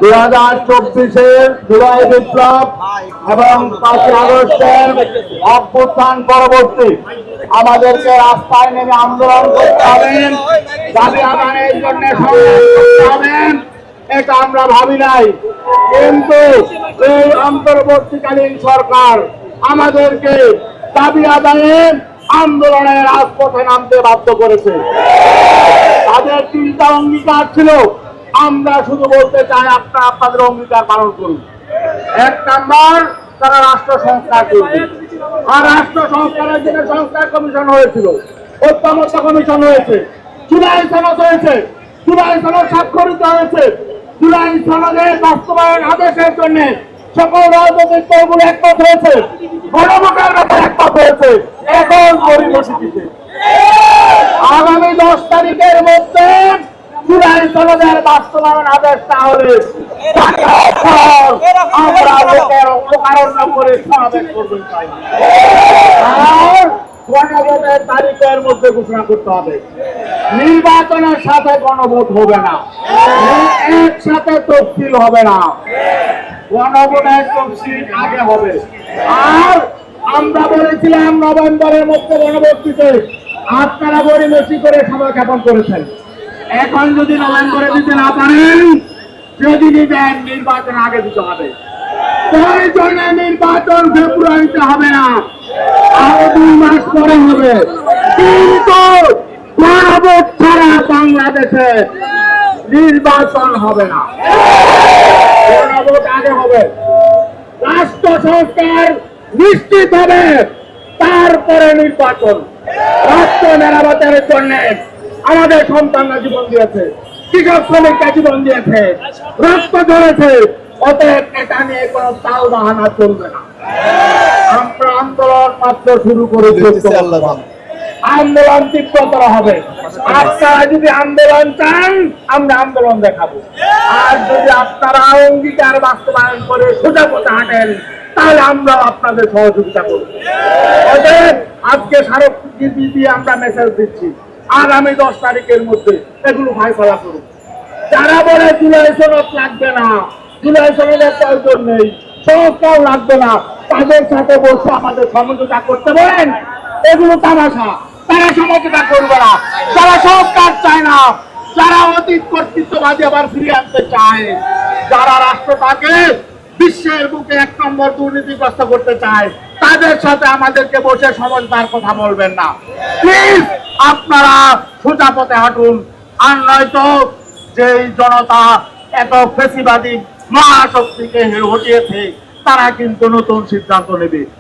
2024-এর জুলাই বিপ্লব এবং 5ই আগস্টের অভ্যুত্থান পরবর্তী আমাদেরকে রাস্তায় নেমে আন্দোলন করতে হবে, দাবি আদায়ের জন্য সংগ্রাম করতে হবে। এটা আমরা ভাবি নাই, কিন্তু এই অন্তর্বর্তীকালীন সরকার আমাদেরকে দাবি আদায়ে আন্দোলনের রাজপথে নামতে বাধ্য করেছে। তাদের 3টা অঙ্গীকার ছিল, আমরা শুধু বলতে চাই আপনারা আপনাদের অঙ্গীকার পালন করুন। 1 নাম্বার, তারা রাষ্ট্র সংস্কার করবে। আর রাষ্ট্র সংস্কারের জন্য সংস্কার কমিশন হয়েছিল, ঐক্যমত্য কমিশন হয়েছে, জুলাই সনদ হয়েছে, জুলাই সনদ স্বাক্ষরিত হয়েছে। জুলাই সনদের বাস্তবায়ন আদেশের জন্য সকল রাজনৈতিক দলগুলো একমত হয়েছে, গণভোটের ব্যাপারে একমত হয়েছে। এখন পরিবর্তিত আগামী 10 তারিখের মধ্যে জুলাই সনদের বাস্তবায়ন আদেশ না হলে আমরা লোকের অপকারণ করে সমাবেশ করবেন। আর গণভোটের তারিখের মধ্যে ঘোষণা করতে হবে। নির্বাচনের সাথে গণভোট হবে না, একসাথে তফসিল হবে না, গণভোটের তফসিল আগে হবে। আর আমরা বলেছিলাম নভেম্বরের মধ্যে গণভোট দিতে, আপনারা গড়িমসি করে সময় জ্ঞাপন করেছেন। এখন যদি নভেম্বরে দিতে না পারেন, যদি দিতেন নির্বাচন আগে দিতে হবে। প্রয়োজনে নির্বাচন ফেব্রুয়ারিতে হবে না, আরো 2 মাস পরে হবে। কিন্তু গণভোট ছাড়া বাংলাদেশে নির্বাচন হবে না, গণভোট আগে হবে। রাষ্ট্র সংস্কার নিশ্চিত হবে, তারপরে নির্বাচন। রাষ্ট্র মেরামতের জন্য আমাদের সন্তানরা জীবন দিয়েছে, কৃষক শ্রমিকরা জীবন দিয়েছে, রক্ত ঝরেছে। অতএব এটা নিয়ে কোনো তাল বাহানা চলবে না। আমরা আন্দোলন মাত্র শুরু করেছি, আন্দোলন তীব্রতর হবে। আপনারা যদি আন্দোলন চান, আমরা আন্দোলন দেখাবো। আর যদি আপনারা অঙ্গীকার বাস্তবায়ন করে সোজা পথে হাঁটেন, তাহলে আমরা আপনাদের সহযোগিতা করব। অতএব আজকে স্মারকলিপি দিয়ে আমরা মেসেজ দিচ্ছি, আগামী 10 তারিখের মধ্যে এগুলো ফাইসলা করুন। যারা বলে জুলাই সনদ লাগবে না, জুলাই সনদের প্রয়োজন নেই, সংস্কার লাগবে না, তাদের সাথে বসে আমাদের সমঝোতা করতে বলেন। এগুলো তামাশা, তারা সমঝোতা করবে না। যারা সংস্কার চায় না, যারা অতীত কর্তৃত্ববাদী আবার ফিরিয়ে আনতে চায়, যারা রাষ্ট্রটাকে বিশ্বের বুকে 1 নম্বর দুর্নীতিগ্রস্ত করতে চায়, তাদের সাথে আমাদেরকে বসে সমঝোতার কথা বলবেন না। প্লিজ আপনারা সোজা পথে হাঁটুন। আর নয়তো যেই জনতা এত ফেসিবাদী মহাশক্তিকে হটিয়েছে, তারা কিন্তু নতুন সিদ্ধান্ত নেবে।